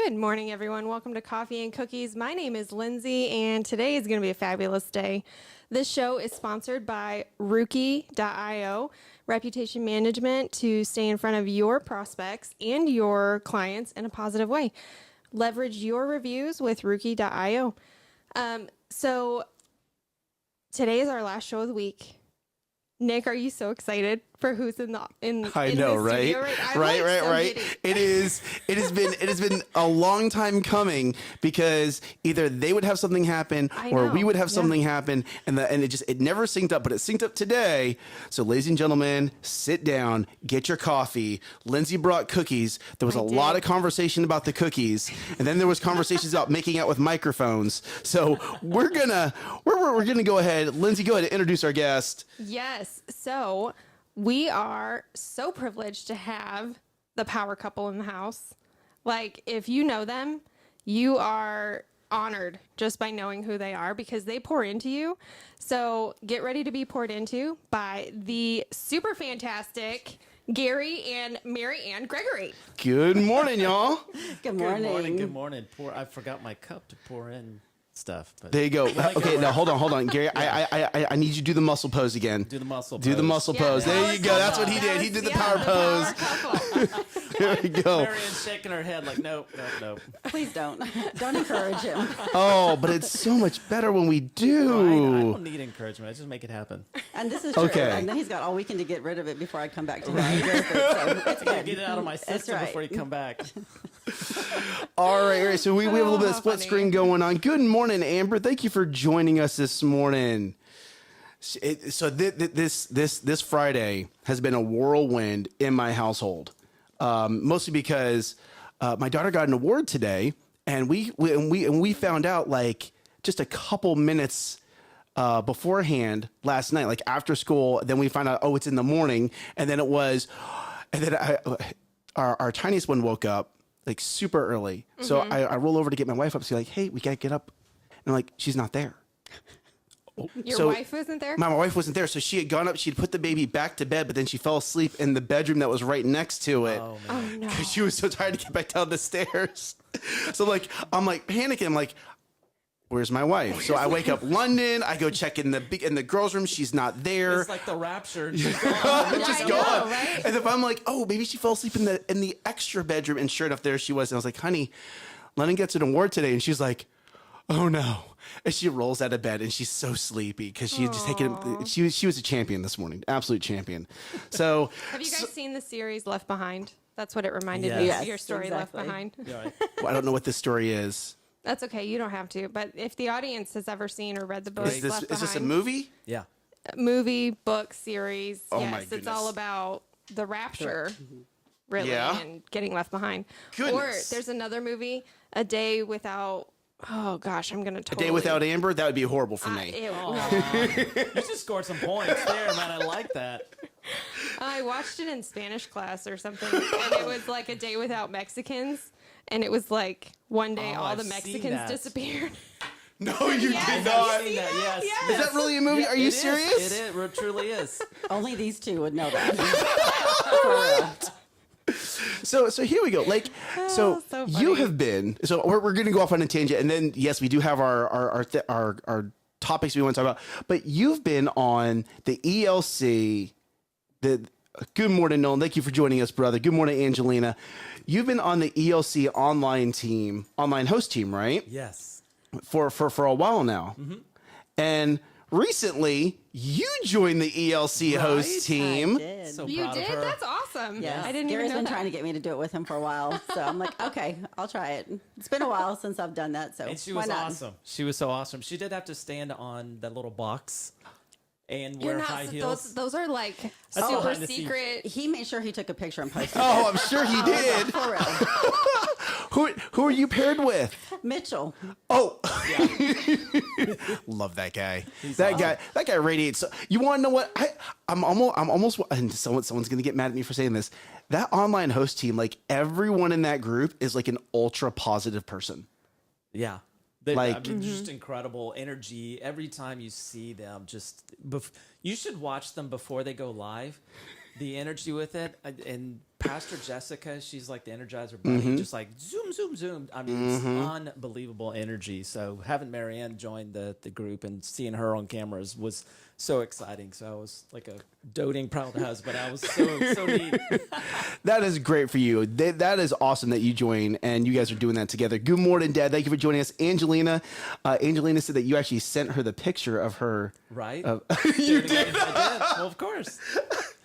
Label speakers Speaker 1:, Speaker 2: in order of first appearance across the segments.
Speaker 1: Good morning, everyone. Welcome to Coffee and Cookies. My name is Lindsay, and today is going to be a fabulous day. This show is sponsored by Rookie.io, reputation management to stay in front of your prospects and your clients in a positive way. Leverage your reviews with Rookie.io. So today is our last show of the week. Nick, are you so excited for who's in the
Speaker 2: I know,
Speaker 1: the
Speaker 2: right?
Speaker 1: studio
Speaker 2: Right. It has been a long time coming because either they would have something happen or we would have something happen, and it never synced up, but it synced up today. So, ladies and gentlemen, sit down, get your coffee. Lindsay brought cookies. There was a lot of conversation about the cookies, and then there was conversations about making out with microphones. So we're gonna go ahead. Lindsay, go ahead and introduce our guest.
Speaker 1: Yes. So we are so privileged to have the power couple in the house. Like, if you know them, you are honored just by knowing who they are because they pour into you. So get ready to be poured into by the super fantastic Gary and Mary Ann Gregory.
Speaker 2: Good morning, y'all.
Speaker 3: Good morning.
Speaker 4: Good morning. I forgot my cup to pour in stuff. But
Speaker 2: there you go. Okay, now hold on, Gary. I need you to do the muscle pose again.
Speaker 4: Do the muscle
Speaker 2: Do
Speaker 4: pose.
Speaker 2: the muscle pose. There you go. That's what he did. He did the power pose. There we go.
Speaker 4: Marianne's shaking her head like, nope.
Speaker 3: Please don't. Don't encourage him.
Speaker 2: Oh, but it's so much better when we do.
Speaker 4: I don't need encouragement. I just make it happen.
Speaker 3: And this is true.
Speaker 2: Okay.
Speaker 3: And then he's got all weekend to get rid of it before I come back to that. So it's good.
Speaker 4: Get it out of my system
Speaker 3: right.
Speaker 4: before you come back.
Speaker 2: All right. So we have a little bit of split screen going on. Good morning, Amber. Thank you for joining us this morning. So this Friday has been a whirlwind in my household, mostly because my daughter got an award today, and we found out like just a couple minutes beforehand last night, like after school. Then we found out, oh, it's in the morning, and then our tiniest one woke up like super early. So I roll over to get my wife up. So like, hey, we gotta get up. And I'm like, she's not there.
Speaker 1: Your wife wasn't there?
Speaker 2: My wife wasn't there. So she had gone up, she'd put the baby back to bed, but then she fell asleep in the bedroom that was right next to it.
Speaker 4: Oh,
Speaker 1: Oh,
Speaker 4: man.
Speaker 1: no.
Speaker 2: Because she was so tired to get back down the stairs. So like, I'm like panicking. I'm like, where's my wife? So I wake up London. I go check in the girls' room. She's not there.
Speaker 4: It's like the rapture.
Speaker 2: Just
Speaker 1: I know,
Speaker 2: gone.
Speaker 1: right?
Speaker 2: And if I'm like, oh, maybe she fell asleep in the extra bedroom, and sure enough, there she was. And I was like, honey, Lennon gets an award today, and she's like, oh no. And she rolls out of bed, and she's so sleepy because she had just taken. She was a champion this morning, absolute champion. So
Speaker 1: Have you guys seen the series Left Behind? That's what it reminded
Speaker 4: Yes.
Speaker 1: me of,
Speaker 3: Yes,
Speaker 1: your story
Speaker 3: exactly.
Speaker 1: Left Behind.
Speaker 4: Yeah, right.
Speaker 2: well, I don't know what this story is.
Speaker 1: That's okay. You don't have to. But if the audience has ever seen or read the book
Speaker 2: Is
Speaker 1: Left
Speaker 2: this a
Speaker 1: Behind,
Speaker 2: movie?
Speaker 4: Yeah.
Speaker 1: movie, book, series,
Speaker 2: Oh,
Speaker 1: yes,
Speaker 2: my
Speaker 1: it's
Speaker 2: goodness.
Speaker 1: all about the rapture, really,
Speaker 2: Yeah.
Speaker 1: and getting left behind.
Speaker 2: Goodness.
Speaker 1: Or there's another movie, A Day Without. Oh gosh, I'm gonna
Speaker 2: A
Speaker 1: totally.
Speaker 2: Day Without Amber? That would be horrible for me.
Speaker 1: Ew.
Speaker 4: You just scored some points there, man. I like that.
Speaker 1: I watched it in Spanish class or something, and it was like A Day Without Mexicans, and it was like one day
Speaker 4: Oh,
Speaker 1: all
Speaker 4: I've
Speaker 1: the
Speaker 4: seen
Speaker 1: Mexicans
Speaker 4: that.
Speaker 1: disappeared.
Speaker 2: No, you
Speaker 1: Yes,
Speaker 2: did
Speaker 1: I've
Speaker 2: not.
Speaker 4: Seen that, yes.
Speaker 1: Yes.
Speaker 2: Is that really a movie? Are you
Speaker 4: It is.
Speaker 2: serious?
Speaker 4: It is. It truly is.
Speaker 3: Only these two would know that.
Speaker 2: So here we go. Like, so
Speaker 1: so
Speaker 2: you
Speaker 1: funny.
Speaker 2: have been. So we're going to go off on a tangent, and then yes, we do have our topics we want to talk about. But you've been on the ELC. Good morning, Nolan. Thank you for joining us, brother. Good morning, Angelina. You've been on the ELC online host team, right?
Speaker 4: Yes.
Speaker 2: For a while now, and recently you joined the ELC host team.
Speaker 3: I did.
Speaker 4: So
Speaker 1: You
Speaker 4: proud
Speaker 1: did?
Speaker 4: of her.
Speaker 1: That's awesome.
Speaker 3: Yes.
Speaker 1: I didn't
Speaker 3: Gary's
Speaker 1: even know
Speaker 3: been
Speaker 1: that.
Speaker 3: trying to get me to do it with him for a while. So I'm like, okay, I'll try it. It's been a while since I've done that. So
Speaker 4: And she
Speaker 3: why
Speaker 4: was
Speaker 3: not?
Speaker 4: awesome. She was so awesome. She did have to stand on that little box and
Speaker 1: You're
Speaker 4: wear
Speaker 1: not.
Speaker 4: high heels.
Speaker 1: Those are like
Speaker 4: That's
Speaker 1: super
Speaker 4: behind the scenes.
Speaker 1: secret.
Speaker 3: He made sure he took a picture and posted
Speaker 2: Oh, I'm sure he did.
Speaker 3: it. For real.
Speaker 2: Who are you paired with?
Speaker 3: Mitchell.
Speaker 2: Oh, love that guy. That guy radiates. You want to know what? I'm almost. And someone's gonna get mad at me for saying this. That online host team, like everyone in that group, is like an ultra positive person.
Speaker 4: Yeah.
Speaker 2: Like-
Speaker 4: Just incredible energy. Every time you see them, just you should watch them before they go live. The energy with it, and Pastor Jessica, she's like the Energizer Bunny, just like zoom, zoom, zoom. I mean, it's unbelievable energy. So having Marianne join the group and seeing her on cameras was so exciting. So I was like a doting proud husband. I was so neat.
Speaker 2: That is great for you. That is awesome that you join and you guys are doing that together. Good morning, Dad. Thank you for joining us. Angelina said that you actually sent her the picture of her.
Speaker 4: Right?
Speaker 2: You did?
Speaker 4: I did. Well, of course.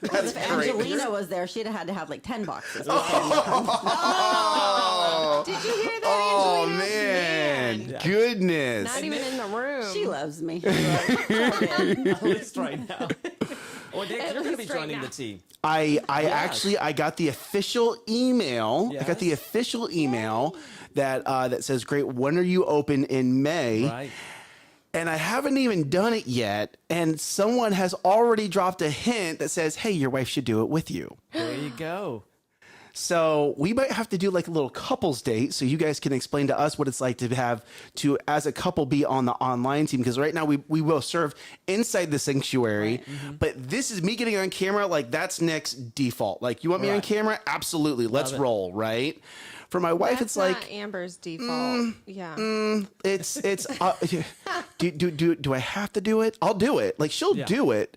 Speaker 3: If Angelina was there, she'd have had to have like 10 boxes.
Speaker 1: Did you hear that,
Speaker 2: Oh,
Speaker 1: Angelina?
Speaker 2: man. Goodness.
Speaker 1: Not even in the room.
Speaker 3: She loves me.
Speaker 4: At least right now. Well, Dave, you're going to be
Speaker 1: least right
Speaker 4: joining
Speaker 1: now.
Speaker 4: the team.
Speaker 2: I actually got the official email. I got the
Speaker 4: Yes?
Speaker 2: official email that says, "Great, when are you open in May?"
Speaker 4: Right.
Speaker 2: And I haven't even done it yet, and someone has already dropped a hint that says, "Hey, your wife should do it with you."
Speaker 4: There you go.
Speaker 2: So we might have to do like a little couples date so you guys can explain to us what it's like to have to, as a couple, be on the online team. Because right now we will serve inside the sanctuary, but this is me getting on camera. Like that's Nick's default. Like, you want me on
Speaker 4: Right.
Speaker 2: camera? Absolutely. Let's
Speaker 4: it.
Speaker 2: roll, right? For my wife,
Speaker 1: That's
Speaker 2: it's
Speaker 1: not
Speaker 2: like,
Speaker 1: Amber's default. Yeah.
Speaker 2: it's do I have to do it? I'll do it. Like, she'll
Speaker 4: Yeah.
Speaker 2: do it,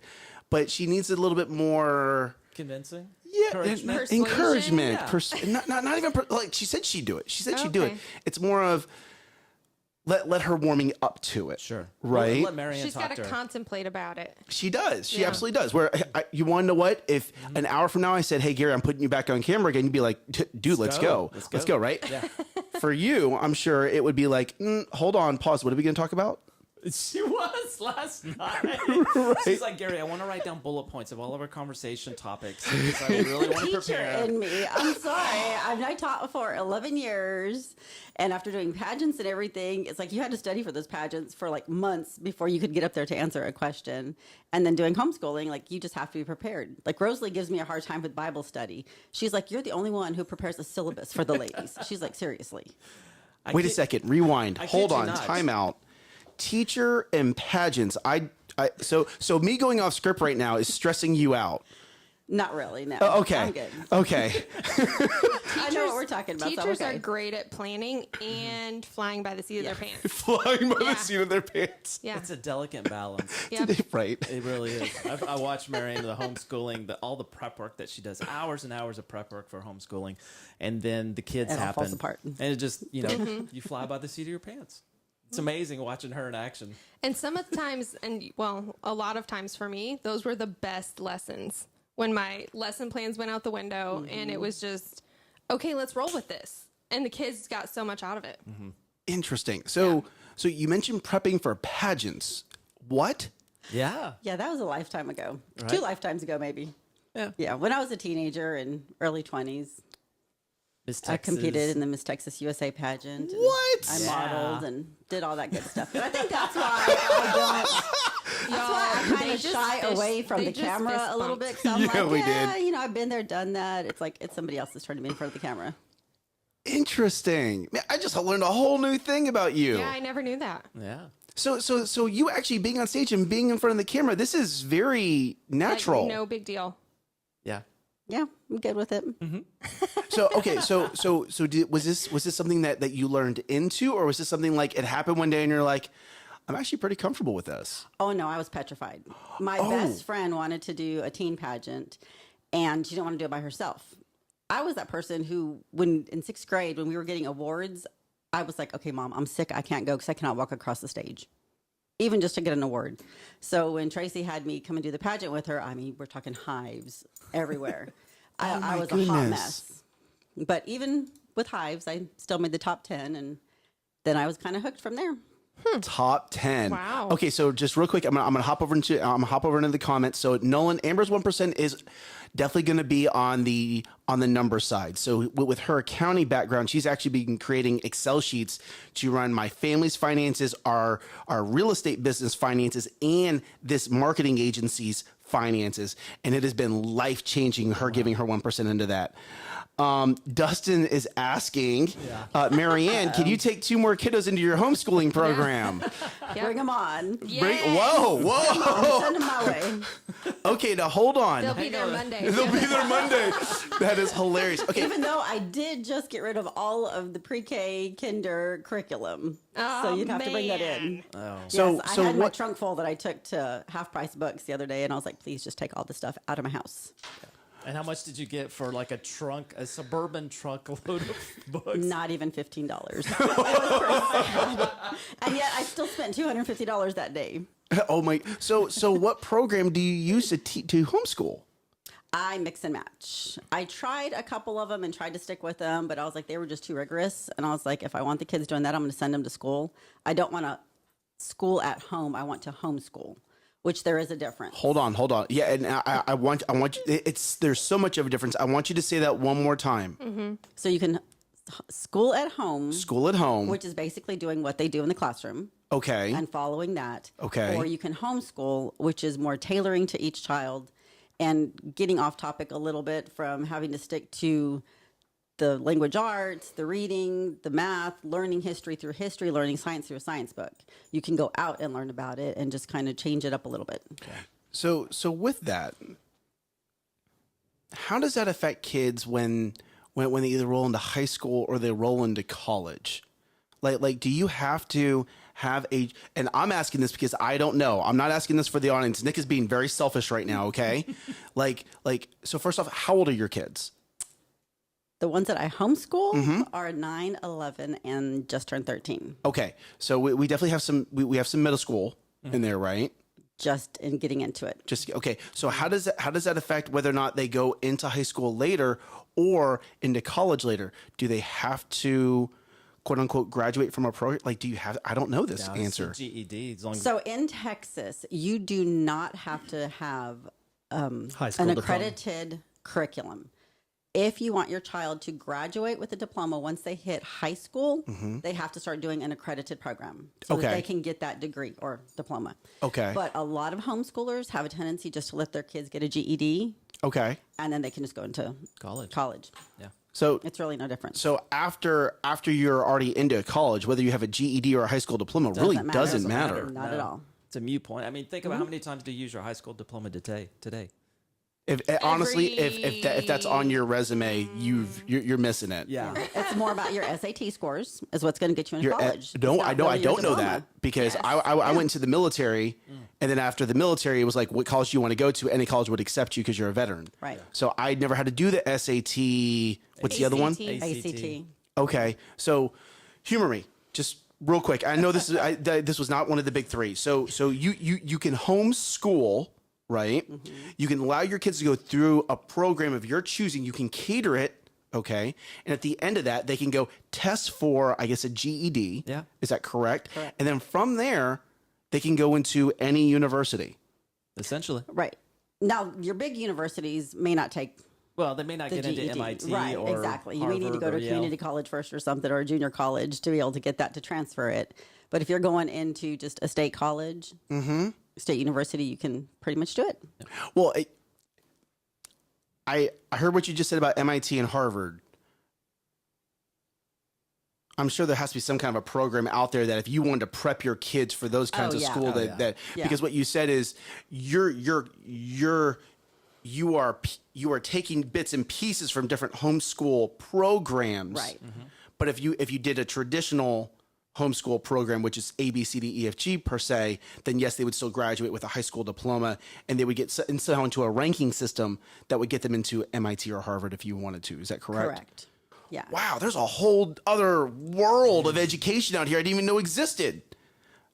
Speaker 2: but she needs a little bit more.
Speaker 4: Convincing?
Speaker 2: Yeah,
Speaker 4: Encouragement?
Speaker 1: Persuasion?
Speaker 2: encouragement.
Speaker 4: Yeah.
Speaker 2: Not even like she said she'd do it. She said she'd do it.
Speaker 1: Okay.
Speaker 2: It's more of let her warming up to it.
Speaker 4: Sure.
Speaker 2: Right?
Speaker 4: Let Marianne
Speaker 1: She's
Speaker 4: talk
Speaker 1: got
Speaker 4: to
Speaker 1: to
Speaker 4: her.
Speaker 1: contemplate about it.
Speaker 2: She does. She
Speaker 1: Yeah.
Speaker 2: absolutely does. Where you want to know what? If an hour from now I said, "Hey Gary, I'm putting you back on camera again," you'd be like, "Dude, let's go. Let's go." Right?
Speaker 4: Yeah.
Speaker 2: For you, I'm sure it would be like, "Hold on, pause. What are we going to talk about?"
Speaker 4: She was last night. She's like, Gary, I want to write down bullet points of all of our conversation topics because I really want to
Speaker 3: Teacher
Speaker 4: prepare.
Speaker 3: in me. I'm sorry. I taught for 11 years, and after doing pageants and everything, it's like you had to study for those pageants for like months before you could get up there to answer a question. And then doing homeschooling, like you just have to be prepared. Like Rosalie gives me a hard time with Bible study. She's like, "You're the only one who prepares a syllabus for the ladies." She's like, "Seriously."
Speaker 2: Wait a second. Rewind.
Speaker 4: I kid
Speaker 2: Hold
Speaker 4: you
Speaker 2: on.
Speaker 4: not.
Speaker 2: Time out. Teacher and pageants. So me going off script right now is stressing you out.
Speaker 3: Not really. No.
Speaker 2: Okay.
Speaker 3: I'm good.
Speaker 2: Okay.
Speaker 3: I know what we're talking about. so I'm
Speaker 1: Teachers
Speaker 3: okay.
Speaker 1: are great at planning and flying by the seat of their pants.
Speaker 2: Flying by
Speaker 1: Yeah.
Speaker 2: the seat of their pants.
Speaker 1: Yeah.
Speaker 4: It's a delicate balance.
Speaker 1: Yeah.
Speaker 2: Right.
Speaker 4: It really is. I watch Marianne, the homeschooling, all the prep work that she does, hours and hours of prep work for homeschooling, and then the kids
Speaker 3: It all
Speaker 4: happen,
Speaker 3: falls apart.
Speaker 4: and it just you fly by the seat of your pants. It's amazing watching her in action.
Speaker 1: And some of the times, and well, a lot of times for me, those were the best lessons when my lesson plans went out the window and it was just, okay, let's roll with this. And the kids got so much out of it.
Speaker 2: Interesting. So you mentioned prepping for pageants. What?
Speaker 4: Yeah.
Speaker 3: Yeah, that was a lifetime ago.
Speaker 4: Right.
Speaker 3: 2 lifetimes ago, maybe.
Speaker 4: Yeah.
Speaker 3: Yeah, when I was a teenager in early 20s,
Speaker 4: Miss
Speaker 3: I
Speaker 4: Texas.
Speaker 3: competed in the Miss Texas USA pageant. and
Speaker 2: What?
Speaker 3: I
Speaker 4: Yeah.
Speaker 3: modeled and did all that good stuff. But I think that's why I don't. That's why I kind
Speaker 1: They
Speaker 3: of
Speaker 1: just
Speaker 3: shy
Speaker 1: fist-
Speaker 3: away from
Speaker 1: they
Speaker 3: the
Speaker 1: just
Speaker 3: camera
Speaker 1: fist
Speaker 3: a little
Speaker 1: bumped.
Speaker 3: bit. So I'm
Speaker 2: Yeah,
Speaker 3: like,
Speaker 2: we
Speaker 3: yeah,
Speaker 2: did.
Speaker 3: I've been there, done that. It's like it's somebody else's turn to be in front of the camera.
Speaker 2: Interesting. Man, I just learned a whole new thing about you.
Speaker 1: Yeah, I never knew that.
Speaker 4: Yeah.
Speaker 2: So you actually being on stage and being in front of the camera, this is very natural.
Speaker 1: Like, no big deal.
Speaker 4: Yeah.
Speaker 3: Yeah, I'm good with it.
Speaker 2: So okay, was this something that you learned into, or was this something like it happened one day and you're like, I'm actually pretty comfortable with this?
Speaker 3: Oh no, I was petrified. My best friend wanted to do a teen pageant, and she didn't want to do it by herself. I was that person who, when in 6th grade, when we were getting awards, I was like, "Okay, Mom, I'm sick. I can't go because I cannot walk across the stage, even just to get an award." So when Tracy had me come and do the pageant with her, I mean, we're talking hives everywhere. I was a hot
Speaker 2: goodness.
Speaker 3: mess. But even with hives, I still made the top 10, and then I was kind of hooked from there.
Speaker 2: Top 10.
Speaker 1: Wow.
Speaker 2: Okay, so just real quick, I'm gonna hop over into the comments. So Nolan, Amber's 1% is definitely going to be on the number side. So with her accounting background, she's actually been creating Excel sheets to run my family's finances, our real estate business finances, and this marketing agency's finances, and it has been life changing. Her giving her 1% into that. Dustin is asking, Marianne, can you take 2 more kiddos into your homeschooling program?
Speaker 1: Yeah.
Speaker 3: Bring them on.
Speaker 2: Whoa.
Speaker 3: Send them my way.
Speaker 2: Okay, now hold on.
Speaker 1: They'll be there Monday.
Speaker 2: They'll be there Monday. That is hilarious. Okay,
Speaker 3: Even though I did just get rid of all of the pre-K kinder curriculum. So you'd have to bring that in.
Speaker 4: Oh.
Speaker 2: So-
Speaker 3: Yes,
Speaker 2: so
Speaker 3: I had my
Speaker 2: what-
Speaker 3: trunk full that I took to Half Price Books the other day, and I was like, please just take all this stuff out of my house.
Speaker 4: And how much did you get for like a suburban truckload of books?
Speaker 3: Not even $15. It was pretty sad. And yet I still spent $250 that day.
Speaker 2: oh my. So what program do you use to homeschool?
Speaker 3: I mix and match. I tried a couple of them and tried to stick with them, but I was like, they were just too rigorous. And I was like, if I want the kids doing that, I'm going to send them to school. I don't want to school at home. I want to homeschool, which there is a difference.
Speaker 2: Hold on. Yeah, and I want you. There's so much of a difference. I want you to say that one more time.
Speaker 3: So you can school at home,
Speaker 2: School at home.
Speaker 3: which is basically doing what they do in the classroom
Speaker 2: Okay.
Speaker 3: and following that.
Speaker 2: Okay.
Speaker 3: Or you can homeschool, which is more tailoring to each child and getting off topic a little bit from having to stick to the language arts, the reading, the math, learning history through history, learning science through a science book. You can go out and learn about it and just kind of change it up a little bit.
Speaker 2: So with that, how does that affect kids when they either roll into high school or they roll into college? Like do you have to have a, and I'm asking this because I don't know. I'm not asking this for the audience. Nick is being very selfish right now, okay? So first off, how old are your kids?
Speaker 3: The ones that I homeschool are 9, 11, and just turned 13.
Speaker 2: Okay. So we definitely have some we have some middle school in there, right?
Speaker 3: Just in getting into it.
Speaker 2: Just okay. So how does that affect whether or not they go into high school later or into college later? Do they have to quote unquote graduate from a program? Like, do you have? I don't know this
Speaker 4: No, it's
Speaker 2: answer.
Speaker 4: a GED. As long as
Speaker 3: So in Texas, you do not have to have
Speaker 4: high school
Speaker 3: an
Speaker 4: diploma.
Speaker 3: accredited curriculum. If you want your child to graduate with a diploma once they hit high school, they have to start doing an accredited program so that
Speaker 2: Okay.
Speaker 3: they can get that degree or diploma.
Speaker 2: Okay.
Speaker 3: But a lot of homeschoolers have a tendency just to let their kids get a GED
Speaker 2: Okay.
Speaker 3: and then they can just go into
Speaker 4: college. Yeah.
Speaker 2: So
Speaker 3: It's really no different.
Speaker 2: so after you're already into college, whether you have a GED or a high school diploma really
Speaker 3: matter.
Speaker 2: doesn't matter.
Speaker 3: Not at all.
Speaker 4: It's a mute point. I mean, think about how many times do you use your high school diploma today?
Speaker 2: If honestly, if that's on your resume, you're missing it.
Speaker 4: Yeah.
Speaker 3: It's more about your SAT scores is what's going to get you into
Speaker 2: You're
Speaker 3: college. It's
Speaker 2: no,
Speaker 3: not
Speaker 2: I know. I
Speaker 3: really your
Speaker 2: don't know
Speaker 3: diploma.
Speaker 2: that because
Speaker 3: Yes.
Speaker 2: I went to the military, and then after the military, it was like, what college do you want to go to? Any college would accept you because you're a veteran.
Speaker 3: Right.
Speaker 2: So I never had to do the SAT. What's the other one?
Speaker 1: ACT.
Speaker 3: ACT.
Speaker 2: Okay. So humor me just real quick. I know this is this was not one of the big three. So you can homeschool. Right? You can allow your kids to go through a program of your choosing. You can cater it, okay? And at the end of that, they can go test for, I guess, a GED.
Speaker 4: Yeah.
Speaker 2: Is that correct?
Speaker 3: Correct.
Speaker 2: And then from there, they can go into any university.
Speaker 4: Essentially.
Speaker 3: Right. Now, your big universities may not take
Speaker 4: Well, they may not
Speaker 3: the
Speaker 4: get
Speaker 3: GED.
Speaker 4: into MIT
Speaker 3: Right,
Speaker 4: or
Speaker 3: exactly. You may need to
Speaker 4: Harvard
Speaker 3: go to
Speaker 4: or
Speaker 3: a
Speaker 4: Yale.
Speaker 3: community college first or something, or a junior college to be able to get that to transfer it. But if you're going into just a state college, state university, you can pretty much do it.
Speaker 2: Well, I heard what you just said about MIT and Harvard. I'm sure there has to be some kind of a program out there that if you wanted to prep your kids for those kinds
Speaker 3: Oh,
Speaker 2: of
Speaker 3: yeah.
Speaker 2: school,
Speaker 3: Oh,
Speaker 2: that
Speaker 3: Yeah.
Speaker 2: because what you said is you are taking bits and pieces from different homeschool programs,
Speaker 3: Right.
Speaker 2: But if you did a traditional homeschool program, which is A, B, C, D, E, F, G per se, then yes, they would still graduate with a high school diploma, and they would get somehow into a ranking system that would get them into MIT or Harvard if you wanted to. Is that correct?
Speaker 3: Correct. Yeah.
Speaker 2: Wow, there's a whole other world of education out here I didn't even know existed.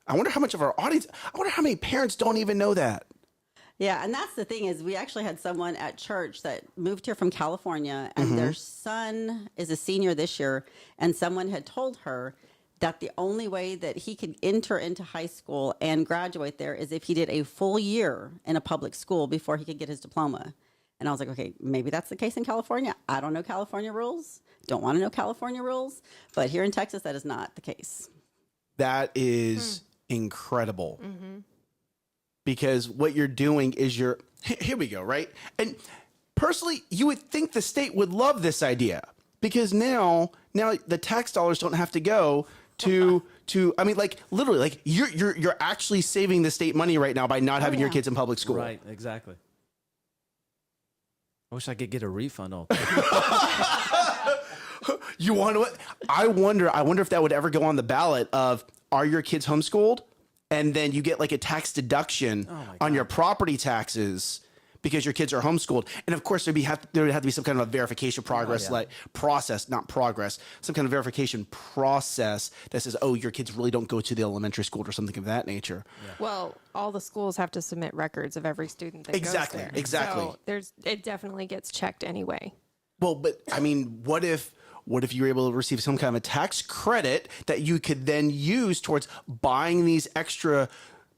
Speaker 2: I wonder how much of our audience, I wonder how many parents don't even know that.
Speaker 3: Yeah, and that's the thing is we actually had someone at church that moved here from California, and their son is a senior this year, and someone had told her that the only way that he could enter into high school and graduate there is if he did a full year in a public school before he could get his diploma. And I was like, okay, maybe that's the case in California. I don't know California rules. Don't want to know California rules. But here in Texas, that is not the case.
Speaker 2: That is incredible. Because what you're doing is here we go, right? And personally, you would think the state would love this idea because now the tax dollars don't have to go to I mean, like literally, like you're actually saving the state money right now by not having your
Speaker 3: yeah.
Speaker 2: kids in public school.
Speaker 4: Right, exactly. I wish I could get a refund on.
Speaker 2: You want what? I wonder if that would ever go on the ballot of, are your kids homeschooled? And then you get like a tax deduction on your property taxes because your kids are homeschooled. And of course, there would have to be some kind of a verification process, not progress, some kind of verification process that says, oh, your kids really don't go to the elementary school or something of that nature.
Speaker 1: Yeah. Well, all the schools have to submit records of every student that goes there.
Speaker 2: Exactly.
Speaker 1: So it definitely gets checked anyway.
Speaker 2: Well, but I mean, what if you were able to receive some kind of a tax credit that you could then use towards buying these extra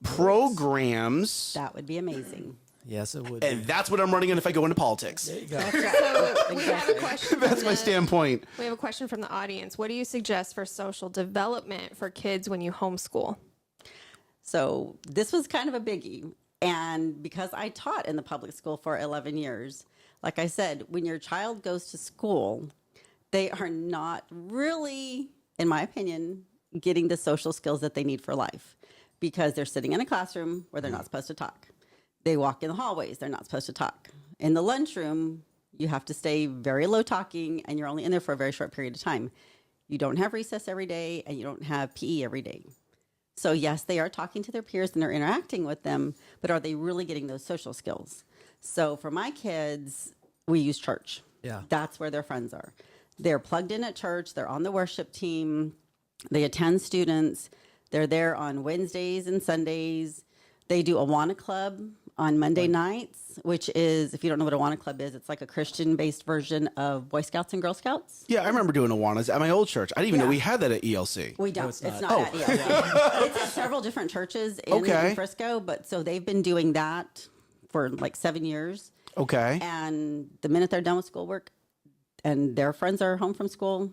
Speaker 2: programs?
Speaker 3: That would be amazing.
Speaker 4: Yes, it would.
Speaker 2: And that's what I'm running in if I go into politics.
Speaker 4: There you go.
Speaker 1: So we have a question.
Speaker 2: That's my standpoint.
Speaker 1: We have a question from the audience. What do you suggest for social development for kids when you homeschool?
Speaker 3: So this was kind of a biggie. And because I taught in the public school for 11 years, like I said, when your child goes to school, they are not really, in my opinion, getting the social skills that they need for life because they're sitting in a classroom where they're not supposed to talk. They walk in the hallways, they're not supposed to talk. In the lunchroom, you have to stay very low talking and you're only in there for a very short period of time. You don't have recess every day and you don't have PE every day. So yes, they are talking to their peers and they're interacting with them, but are they really getting those social skills? So for my kids, we use church.
Speaker 4: Yeah.
Speaker 3: That's where their friends are. They're plugged in at church. They're on the worship team. They attend students. They're there on Wednesdays and Sundays. They do Awana Club on Monday nights, which is, if you don't know what Awana Club is, it's like a Christian-based version of Boy Scouts and Girl Scouts.
Speaker 2: Yeah, I remember doing Awanas at my old church. I didn't even know we had that at ELC.
Speaker 3: We don't.
Speaker 4: it's
Speaker 3: It's
Speaker 4: not.
Speaker 3: not, at ELC. It's at several different churches in Frisco, but so they've been doing that for like 7 years.
Speaker 2: Okay.
Speaker 3: And the minute they're done with schoolwork and their friends are home from school,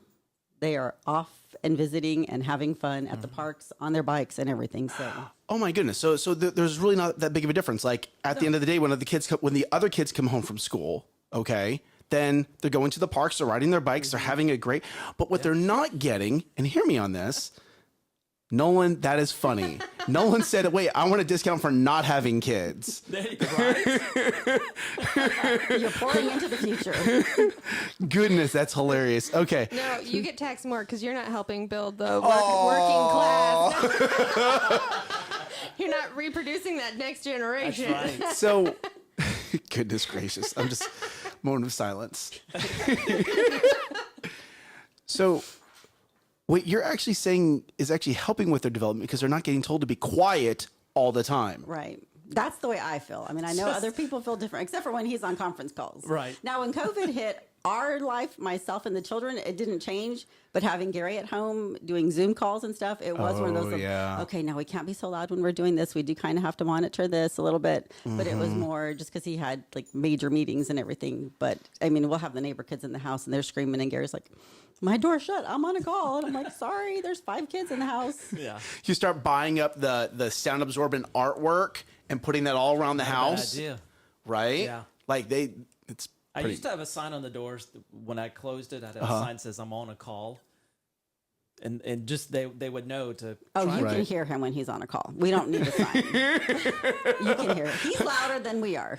Speaker 3: they are off and visiting and having fun at the parks on their bikes and everything. So,
Speaker 2: Oh my goodness. So there's really not that big of a difference. Like at the end of the day, when the other kids come home from school, okay, then they're going to the parks, they're riding their bikes, they're having a great. But what they're not getting, and hear me on this, Nolan, that is funny. Nolan said, "Wait, I want a discount for not having kids."
Speaker 4: There you go. Right?
Speaker 3: you're pouring into the future.
Speaker 2: Goodness, that's hilarious. Okay.
Speaker 1: No, you get taxed more because you're not helping build the working class. You're not reproducing that next generation.
Speaker 4: That's right.
Speaker 2: So, goodness gracious, I'm just moment of silence. So, what you're actually saying is actually helping with their development because they're not getting told to be quiet all the time.
Speaker 3: Right. That's the way I feel. I mean, I know other people feel different, except for when he's on conference calls.
Speaker 4: Right.
Speaker 3: Now, when COVID hit our life, myself and the children, it didn't change. But having Gary at home doing Zoom calls and stuff, it was one of those, okay, now we can't be so loud when we're doing this. We do kind of have to monitor this a little bit. But it was more just because he had like major meetings and everything. But I mean, we'll have the neighbor kids in the house and they're screaming and Gary's like, my door's shut. I'm on a call. And I'm like, sorry, there's 5 kids in the house.
Speaker 4: Yeah.
Speaker 2: You start buying up the sound absorbent artwork and putting that all around the house.
Speaker 4: Bad idea.
Speaker 2: Right?
Speaker 4: Yeah.
Speaker 2: Like it's
Speaker 4: I
Speaker 2: pretty,
Speaker 4: used to have a sign on the doors when I closed it. I had a sign that says I'm on a call. And just they would know to
Speaker 3: Oh,
Speaker 4: try
Speaker 3: you
Speaker 2: Right.
Speaker 3: can hear him when he's on a call. We don't need a sign. You can hear it. He's louder than we are.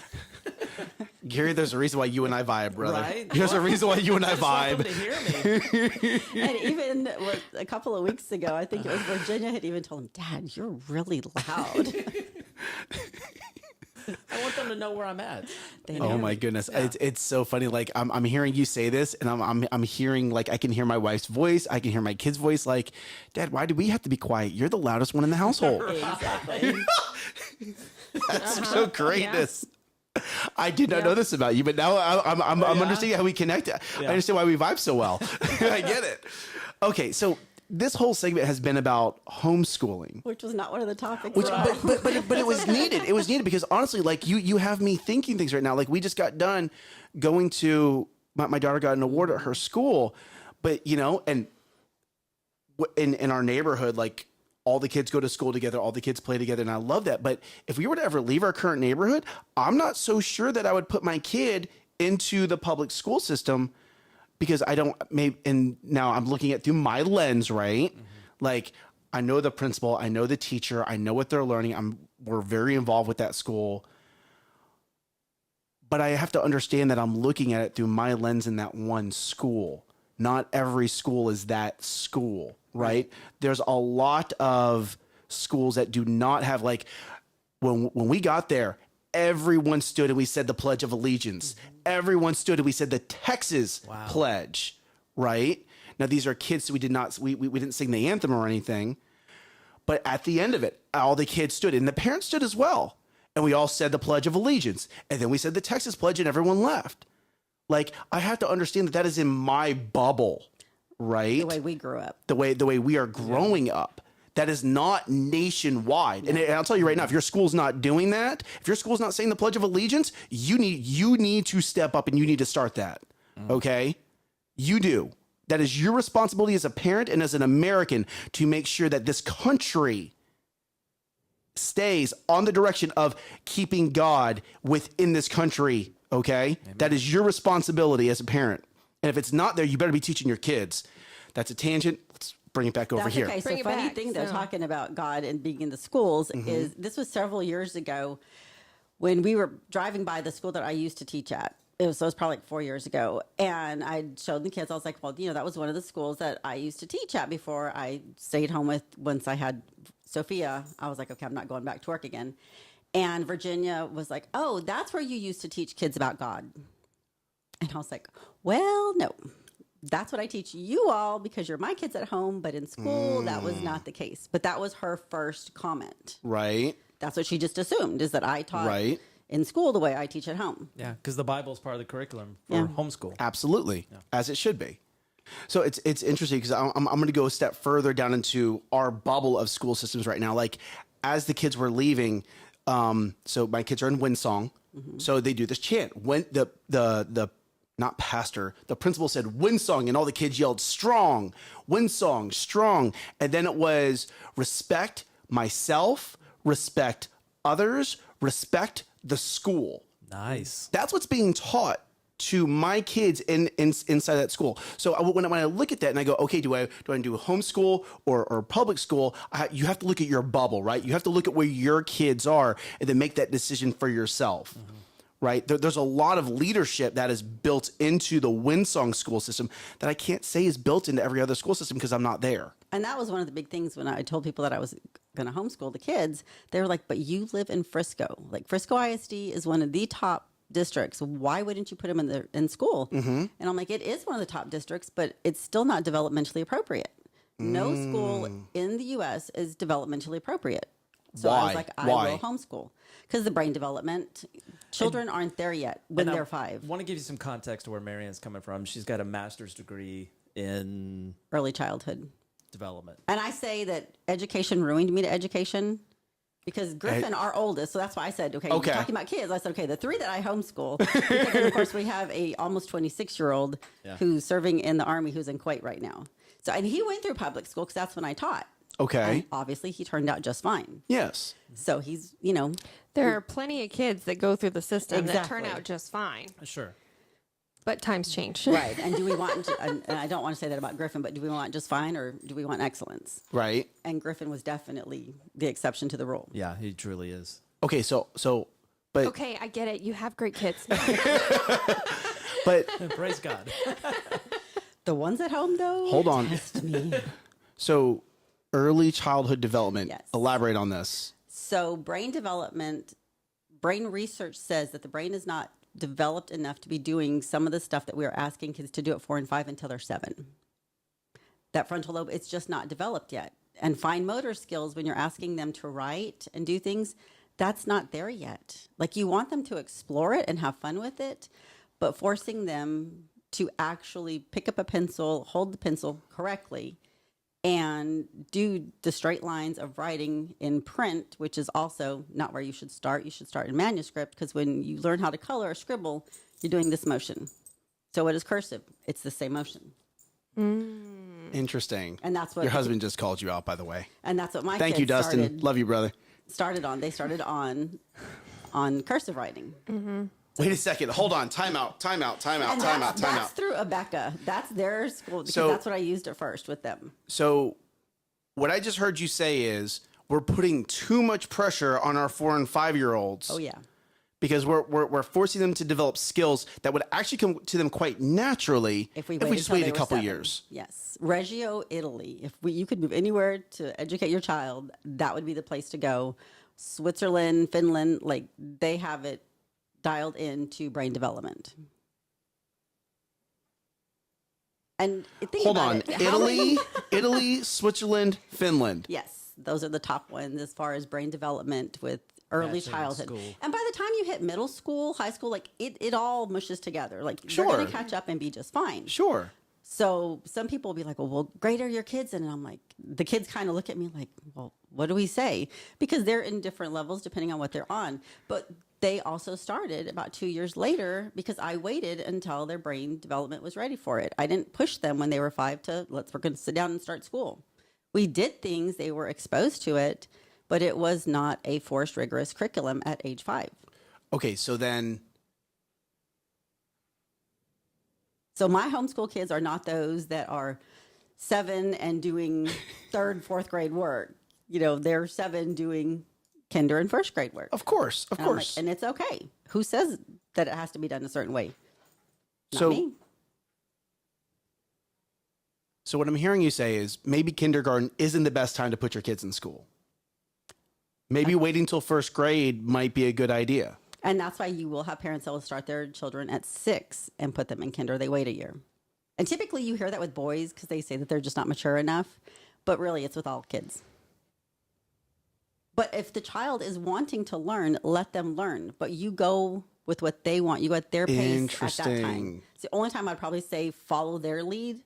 Speaker 2: Gary, there's a reason why you and I vibe, brother.
Speaker 4: Right?
Speaker 2: There's a reason why you and I
Speaker 4: just want them
Speaker 2: vibe.
Speaker 4: to hear me.
Speaker 3: And even a couple of weeks ago, I think it was Virginia had even told him, Dad, you're really loud.
Speaker 4: I want them to know where I'm at.
Speaker 3: They
Speaker 2: Oh
Speaker 3: know.
Speaker 2: my goodness, it's so funny. Like I'm hearing you say this, and I'm hearing, like, I can hear my wife's voice, I can hear my kid's voice. Like, Dad, why do we have to be quiet? You're the loudest one in the household.
Speaker 3: Exactly.
Speaker 2: That's so greatness. I did not know this about you, but now I'm understanding how we connect. I understand why we vibe so well. I get it. Okay, so this whole segment has been about homeschooling.
Speaker 3: Which was not one of the topics.
Speaker 2: Which,
Speaker 3: at all.
Speaker 2: but it was needed. It was needed because honestly, like you have me thinking things right now. Like we just got done going to my daughter got an award at her school, but and in our neighborhood, like all the kids go to school together, all the kids play together, and I love that. But if we were to ever leave our current neighborhood, I'm not so sure that I would put my kid into the public school system. Because and now I'm looking at through my lens, right? Mm-hmm. Like I know the principal, I know the teacher, I know what they're learning. We're very involved with that school. but I have to understand that I'm looking at it through my lens in that one school. Not every school is that school, right? There's a lot of schools that do not have, like, when we got there, everyone stood and we said the Pledge of Allegiance. Everyone stood and we said the Texas Pledge, right? Now, these are kids, so we didn't sing the anthem or anything. But at the end of it, all the kids stood, and the parents stood as well. And we all said the Pledge of Allegiance. And then we said the Texas Pledge, and everyone left. Like, I have to understand that is in my bubble, right?
Speaker 3: The way we grew up.
Speaker 2: The way we are growing up. That is not nationwide. And I'll tell you right now, if your school's not doing that, if your school's not saying the Pledge of Allegiance, you need to step up and you need to start that. Okay? You do. That is your responsibility as a parent and as an American to make sure that this country stays on the direction of keeping God within this country. Okay? Amen. That is your responsibility as a parent. And if it's not there, you better be teaching your kids. That's a tangent. Let's bring it back over here.
Speaker 3: Okay, so
Speaker 1: Bring it
Speaker 3: funny
Speaker 1: back,
Speaker 3: thing, though,
Speaker 1: so-
Speaker 3: talking about God and being in the schools is this was several years ago when we were driving by the school that I used to teach at. It was probably like 4 years ago. And I showed the kids, I was like, well, that was one of the schools that I used to teach at before I stayed home with, once I had Sophia. I was like, okay, I'm not going back to work again. And Virginia was like, oh, that's where you used to teach kids about God. And I was like, well, no. That's what I teach you all because you're my kids at home, but in school, that was not the case. But that was her first comment.
Speaker 2: Right.
Speaker 3: That's what she just assumed, is that I taught in school the way I teach at home.
Speaker 4: Yeah, because the Bible is part of the curriculum for homeschool.
Speaker 2: Absolutely. As it should be. So it's interesting because I'm going to go a step further down into our bubble of school systems right now. Like, as the kids were leaving, so my kids are in Windsong, so they do this chant. When the not pastor, the principal said Windsong, and all the kids yelled strong, Windsong, strong. And then it was respect myself, respect others, respect the school.
Speaker 4: Nice.
Speaker 2: That's what's being taught to my kids inside that school. So when I look at that and I go, okay, do I do homeschool or public school? You have to look at your bubble, right? You have to look at where your kids are and then make that decision for yourself. Right? There's a lot of leadership that is built into the Windsong school system that I can't say is built into every other school system because I'm not there.
Speaker 3: And that was one of the big things when I told people that I was going to homeschool the kids. They were like, but you live in Frisco. Like, Frisco ISD is one of the top districts. Why wouldn't you put them in school? And I'm like, it is one of the top districts, but it's still not developmentally appropriate. No school in the U.S. is developmentally appropriate. So I was like, I will homeschool because the brain development, children aren't there yet when they're 5.
Speaker 4: I want to give you some context to where Marianne's coming from. She's got a master's degree in
Speaker 3: Early childhood
Speaker 4: development.
Speaker 3: And I say that education ruined me to education because Griffin, our oldest, so that's why I said, okay, you're talking about kids. I said, okay, the 3 that I homeschool, because then, of course, we have a almost 26-year-old who's serving in the Army who's in Kuwait right now. So, and he went through public school because that's when I taught.
Speaker 2: Okay.
Speaker 3: And obviously, he turned out just fine.
Speaker 2: Yes.
Speaker 3: So he's,
Speaker 1: There are plenty of kids that go through the system that turn
Speaker 3: Exactly.
Speaker 1: out just fine.
Speaker 4: Sure.
Speaker 1: But times change.
Speaker 3: right. And do we want, and I don't want to say that about Griffin, but do we want just fine or do we want excellence?
Speaker 2: Right.
Speaker 3: And Griffin was definitely the exception to the rule.
Speaker 4: Yeah, he truly is.
Speaker 2: Okay. So, but,
Speaker 1: Okay, I get it. You have great kids.
Speaker 2: but
Speaker 4: Praise God.
Speaker 3: The ones at home, though,
Speaker 2: hold on.
Speaker 3: test me.
Speaker 2: So, early childhood development.
Speaker 3: Yes.
Speaker 2: Elaborate on this.
Speaker 3: So brain development, brain research says that the brain is not developed enough to be doing some of the stuff that we are asking kids to do at 4 and 5 until they're 7. That frontal lobe, it's just not developed yet. And fine motor skills, when you're asking them to write and do things, that's not there yet. Like, you want them to explore it and have fun with it, but forcing them to actually pick up a pencil, hold the pencil correctly, and do the straight lines of writing in print, which is also not where you should start. You should start in manuscript, because when you learn how to color or scribble, you're doing this motion. So what is cursive? It's the same motion.
Speaker 2: Interesting.
Speaker 3: And that's what
Speaker 2: your husband just called you out, by the way.
Speaker 3: And that's what my
Speaker 2: Thank
Speaker 3: kids
Speaker 2: you, Dustin. Love you, brother.
Speaker 3: started on. They started on cursive writing.
Speaker 2: Wait a second. Hold on. Time out.
Speaker 3: And that's through Abeka. That's their school, because that's what I used at first with them.
Speaker 2: So, what I just heard you say is we're putting too much pressure on our 4 and 5-year-olds.
Speaker 3: Oh, yeah.
Speaker 2: because we're forcing them to develop skills that would actually come to them quite naturally
Speaker 3: If we
Speaker 2: just
Speaker 3: until
Speaker 2: waited
Speaker 3: they
Speaker 2: a
Speaker 3: were
Speaker 2: couple
Speaker 3: 7.
Speaker 2: years.
Speaker 3: Yes. Reggio, Italy. If you could move anywhere to educate your child, that would be the place to go. Switzerland, Finland, like they have it dialed into brain development. And think
Speaker 2: Hold
Speaker 3: about
Speaker 2: on,
Speaker 3: it. How many-
Speaker 2: Italy, Switzerland, Finland.
Speaker 3: Yes, those are the top ones as far as brain development with early
Speaker 4: That's in
Speaker 3: childhood.
Speaker 4: school.
Speaker 3: And by the time you hit middle school, high school, like it all mushes together. Like you're
Speaker 2: Sure.
Speaker 3: going to catch up and be just fine.
Speaker 2: Sure.
Speaker 3: So some people will be like, well, grade are your kids? And I'm like, the kids kind of look at me like, well, what do we say? Because they're in different levels depending on what they're on. But they also started about 2 years later because I waited until their brain development was ready for it. I didn't push them when they were 5 to we're going to sit down and start school. We did things, they were exposed to it, but it was not a forced, rigorous curriculum at age 5.
Speaker 2: Okay, so then
Speaker 3: So my homeschool kids are not those that are 7 and doing 3rd, 4th grade work. You know, they're 7 doing kinder and 1st grade work.
Speaker 2: of course,
Speaker 3: And I'm like, and it's okay. Who says that it has to be done a certain way? Not
Speaker 2: So-
Speaker 3: me.
Speaker 2: So what I'm hearing you say is maybe kindergarten isn't the best time to put your kids in school. Maybe waiting till 1st grade might be a good idea.
Speaker 3: And that's why you will have parents that will start their children at 6 and put them in kinder. They wait a year. And typically you hear that with boys because they say that they're just not mature enough. But really, it's with all kids. But if the child is wanting to learn, let them learn. But you go with what they want. You go at their pace at that time.
Speaker 2: Interesting.
Speaker 3: It's the only time I'd probably say follow their lead.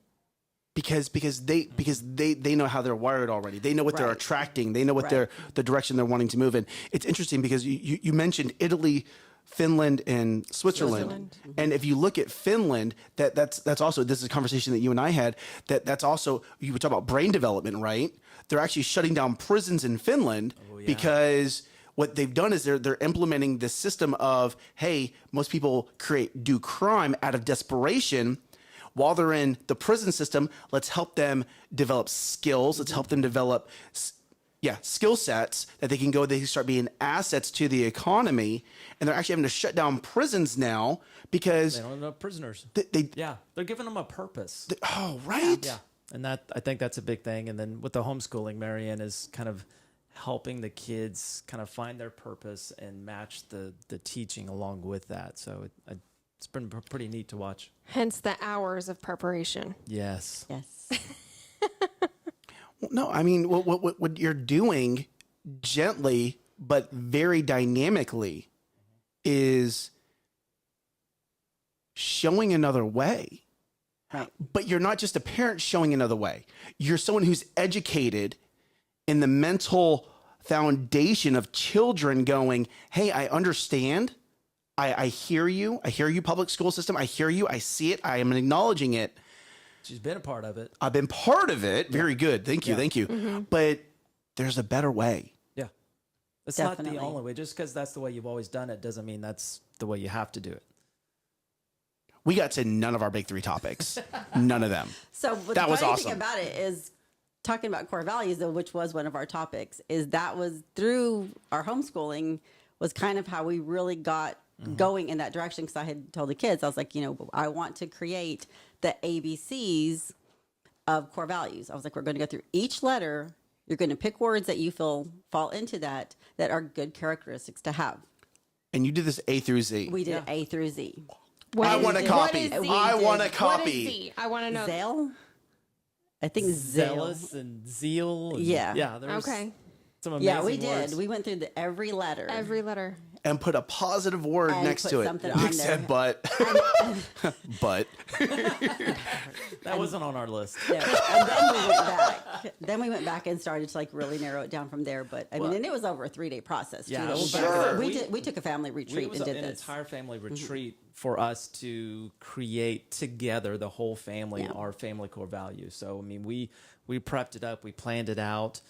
Speaker 2: Because they know how they're wired already. They know what they're
Speaker 3: Right.
Speaker 2: attracting. They know what
Speaker 3: Right.
Speaker 2: the direction they're wanting to move in. It's interesting because you mentioned Italy, Finland, and Switzerland. And if you look at Finland, that's also, this is a conversation that you and I had, that's also, you would talk about brain development, right? They're actually shutting down prisons in Finland because what they've done is they're implementing this system of, hey, most people do crime out of desperation. While they're in the prison system, let's help them develop skills. Let's help them develop, skill sets that they can start being assets to the economy. And they're actually having to shut down prisons now because
Speaker 4: They don't have enough prisoners.
Speaker 2: they
Speaker 4: Yeah, they're giving them a purpose.
Speaker 2: oh, right.
Speaker 4: Yeah, and I think that's a big thing. And then with the homeschooling, Marianne is kind of helping the kids kind of find their purpose and match the teaching along with that. So it's been pretty neat to watch.
Speaker 1: Hence the hours of preparation.
Speaker 4: Yes.
Speaker 3: Yes.
Speaker 2: Well, no, I mean, what you're doing gently but very dynamically is showing another way.
Speaker 3: Right.
Speaker 2: But you're not just a parent showing another way. You're someone who's educated in the mental foundation of children going, hey, I understand. I hear you. I hear you, public school system. I hear you. I see it. I am acknowledging it.
Speaker 4: She's been a part of it.
Speaker 2: I've been part of it. Very good. Thank you.
Speaker 4: Yeah.
Speaker 2: Thank you. But there's a better way.
Speaker 4: Yeah. It's not
Speaker 3: Definitely.
Speaker 4: the only way. Just because that's the way you've always done it doesn't mean that's the way you have to do it.
Speaker 2: We got to none of our big 3 topics. None of them.
Speaker 3: So but
Speaker 2: That
Speaker 3: the
Speaker 2: was
Speaker 3: funny
Speaker 2: awesome.
Speaker 3: thing about it is talking about core values, though, which was one of our topics, is that was through our homeschooling was kind of how we really got going in that direction. Because I had told the kids, I was like, I want to create the ABCs of core values. I was like, we're going to go through each letter. You're going to pick words that you feel fall into that are good characteristics to have.
Speaker 2: And you did this A through Z.
Speaker 3: We did A through Z.
Speaker 1: What
Speaker 2: I
Speaker 1: is
Speaker 2: want a
Speaker 1: Z?
Speaker 2: copy.
Speaker 1: What is Z?
Speaker 2: I want a
Speaker 1: What is
Speaker 2: copy.
Speaker 1: Z? I want to know.
Speaker 3: Zale? I think Zale.
Speaker 4: Zealous and zeal. And,
Speaker 3: Yeah.
Speaker 4: Yeah. There was
Speaker 1: Okay.
Speaker 4: some amazing
Speaker 3: Yeah, we did.
Speaker 4: words.
Speaker 3: We went through every letter.
Speaker 1: Every letter.
Speaker 2: And put a positive word
Speaker 3: And
Speaker 2: next
Speaker 3: put
Speaker 2: to it.
Speaker 3: something
Speaker 2: Nick
Speaker 3: on
Speaker 2: said
Speaker 3: there.
Speaker 2: but. But.
Speaker 4: That wasn't on our list.
Speaker 3: Yeah. And then we went back. Then we went back and started to really narrow it down from there. But I mean, and it was over a 3-day process.
Speaker 4: Yeah,
Speaker 3: too.
Speaker 4: it was
Speaker 2: Sure.
Speaker 3: We took a family retreat
Speaker 4: It was
Speaker 3: and did
Speaker 4: an
Speaker 3: this.
Speaker 4: entire family retreat for us to create together, the whole family,
Speaker 3: Yeah.
Speaker 4: our family core values. So, I mean, we prepped it up, we planned it out,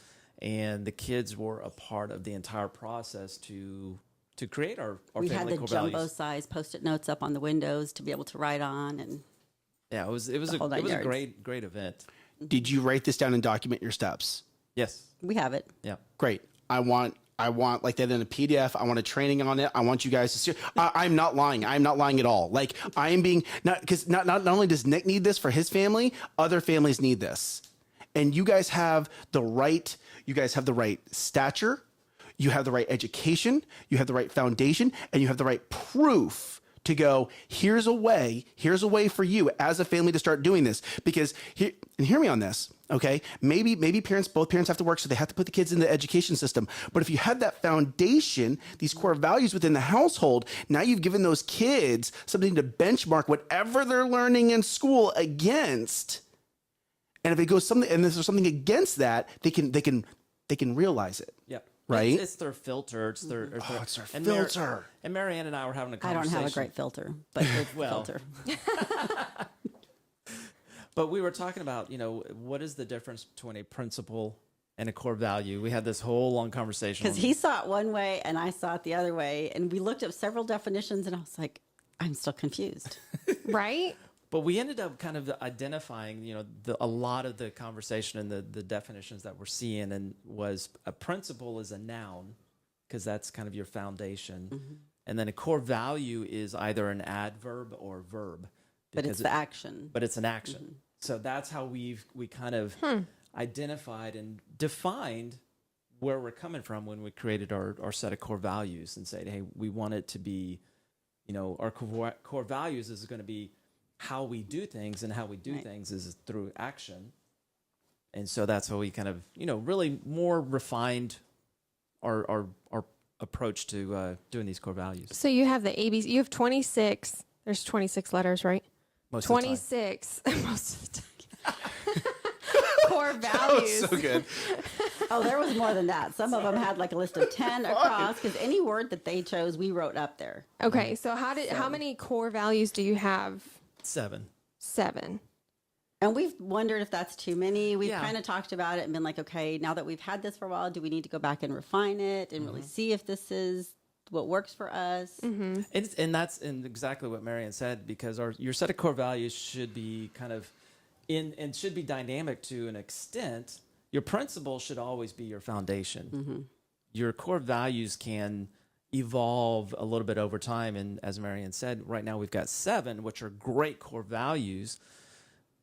Speaker 4: and the kids were a part of the entire process to create our
Speaker 3: We had
Speaker 4: family
Speaker 3: the
Speaker 4: core
Speaker 3: jumbo
Speaker 4: values.
Speaker 3: size Post-it notes up on the windows to be able to write on, and
Speaker 4: Yeah, it was
Speaker 3: The whole
Speaker 4: a
Speaker 3: 9 yards.
Speaker 4: great event.
Speaker 2: Did you write this down and document your steps?
Speaker 4: Yes.
Speaker 3: we have it.
Speaker 4: Yeah.
Speaker 2: Great. I want I want like that in a PDF. I want a training on it. I want you guys to see. I'm not lying. I'm not lying at all. Like I am being because not only does Nick need this for his family, other families need this. And you guys have the right. You guys have the right stature. You have the right education. You have the right foundation, and you have the right proof to go, here's a way for you as a family to start doing this. Because here, and hear me on this, okay? Maybe both parents have to work, so they have to put the kids in the education system. But if you have that foundation, these core values within the household, now you've given those kids something to benchmark whatever they're learning in school against. And if it goes something, and there's something against that, they can realize it.
Speaker 4: Yep.
Speaker 2: Right?
Speaker 4: It's their filter. It's their
Speaker 2: and filter.
Speaker 4: And Marianne and I were having a
Speaker 3: I don't
Speaker 4: conversation.
Speaker 3: have a great filter, but it's
Speaker 4: Well.
Speaker 3: filter.
Speaker 4: But we were talking about, what is the difference between a principle and a core value? We had this whole long conversation.
Speaker 3: Because he saw it one way and I saw it the other way. And we looked up several definitions and I was like, I'm still confused.
Speaker 1: Right?
Speaker 4: But we ended up kind of identifying, a lot of the conversation and the definitions that we're seeing, and was a principle is a noun because that's kind of your foundation.
Speaker 3: Mm-hmm.
Speaker 4: And then a core value is either an adverb or verb.
Speaker 3: But it's
Speaker 4: because
Speaker 3: the action.
Speaker 4: But it's an action. So that's how we kind of identified and defined where we're coming from when we created our set of core values and said, hey, we want it to be, our core values is going to be how we do things, and how we do things is through action. And so that's how we kind of, really more refined our approach to doing these core values.
Speaker 1: So you have the ABC. You have 26. There's 26 letters, right?
Speaker 4: Most of the time.
Speaker 1: 26 most of the time. Core values.
Speaker 2: So good.
Speaker 3: Oh, there was more than that. Some of them had like a list of 10 across because any word that they chose, we wrote up there.
Speaker 1: Okay, so how many core values do you have?
Speaker 4: 7.
Speaker 1: 7.
Speaker 3: And we've wondered if that's too many. We've
Speaker 4: Yeah.
Speaker 3: kind of talked about it and been like, okay, now that we've had this for a while, do we need to go back and refine it and really see if this is what works for us?
Speaker 4: And that's exactly what Marianne said, because your set of core values should be kind of and should be dynamic to an extent. Your principles should always be your foundation. Your core values can evolve a little bit over time. And as Marianne said, right now we've got 7, which are great core values.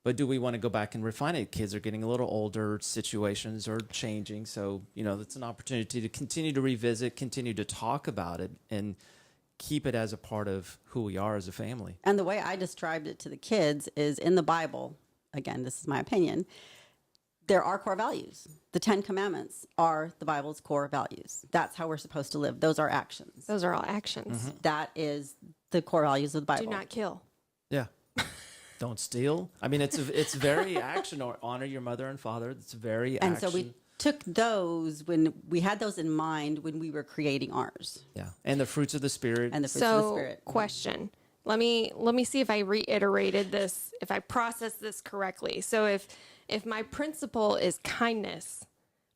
Speaker 4: But do we want to go back and refine it? Kids are getting a little older, situations are changing. So, it's an opportunity to continue to revisit, continue to talk about it, and keep it as a part of who we are as a family.
Speaker 3: And the way I described it to the kids is in the Bible, again, this is my opinion, there are core values. The 10 Commandments are the Bible's core values. That's how we're supposed to live. Those are actions.
Speaker 1: Those are all actions.
Speaker 3: That is the core values of the Bible.
Speaker 1: Do not kill.
Speaker 4: Yeah. Don't steal. I mean, it's very action, or honor your mother and father. It's very
Speaker 3: And
Speaker 4: action.
Speaker 3: so we took those when we had those in mind when we were creating ours.
Speaker 4: Yeah. And the fruits of the Spirit.
Speaker 3: And the fruits of the
Speaker 1: So,
Speaker 3: Spirit.
Speaker 1: question. Let me see if I reiterated this, if I processed this correctly. So if my principle is kindness,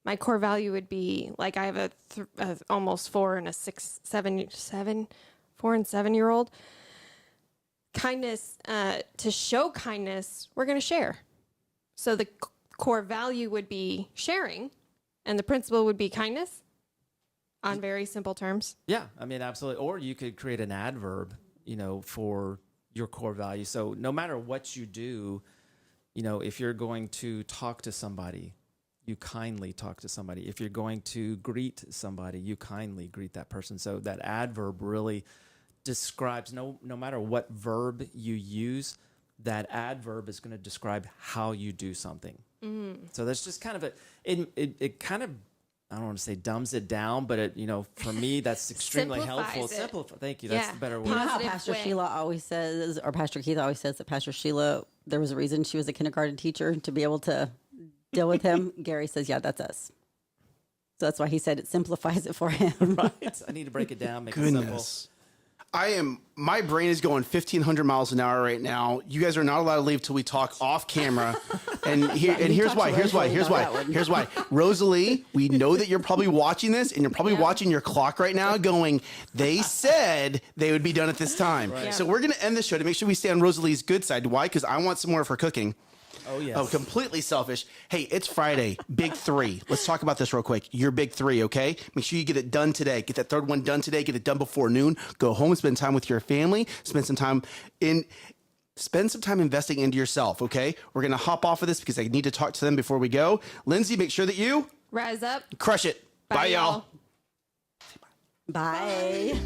Speaker 1: my core value would be like I have a almost 4 and a 6, 7, 4 and 7-year-old. Kindness, to show kindness, we're going to share. So the core value would be sharing, and the principle would be kindness, on very simple terms.
Speaker 4: Yeah, I mean, absolutely. Or you could create an adverb, for your core value. So no matter what you do, if you're going to talk to somebody, you kindly talk to somebody. If you're going to greet somebody, you kindly greet that person. So that adverb really describes, no matter what verb you use, that adverb is going to describe how you do something. So that's just kind of it kind of, I don't want to say dumbs it down, but for me, that's extremely helpful.
Speaker 1: Simplifies it.
Speaker 4: Thank you. That's
Speaker 1: Yeah.
Speaker 4: the better
Speaker 3: You
Speaker 4: word.
Speaker 3: know how
Speaker 1: Positive
Speaker 3: Pastor
Speaker 1: way.
Speaker 3: Sheila always says, or Pastor Keith always says that Pastor Sheila, there was a reason she was a kindergarten teacher to be able to deal with him. Gary says, yeah, that's us. So that's why he said it simplifies it for him.
Speaker 4: Right. I need to break it down, make it simple.
Speaker 2: Goodness. My brain is going 1,500 miles an hour right now. You guys are not allowed to leave till we talk off camera. And here's
Speaker 3: talked
Speaker 2: why.
Speaker 3: to
Speaker 2: Here's why.
Speaker 3: Rosalie
Speaker 2: Here's
Speaker 3: about
Speaker 2: why.
Speaker 3: that one.
Speaker 2: Here's why. Rosalie, we know that you're probably watching this, and you're probably watching your clock right now going, they said they would be done at this time. So we're going to end the show to make sure we stay on Rosalie's good side. Why? Because I want some more of her cooking.
Speaker 4: Oh, yes.
Speaker 2: Oh, completely selfish. Hey, it's Friday. Big three. Let's talk about this real quick. Your big three, okay? Make sure you get it done today. Get that third one done today. Get it done before noon. Go home, spend time with your family. Spend some time investing into yourself, okay? We're going to hop off of this because I need to talk to them before we go. Lindsay, make sure that you
Speaker 1: Rise up.
Speaker 2: crush it. Bye y'all.
Speaker 3: Bye.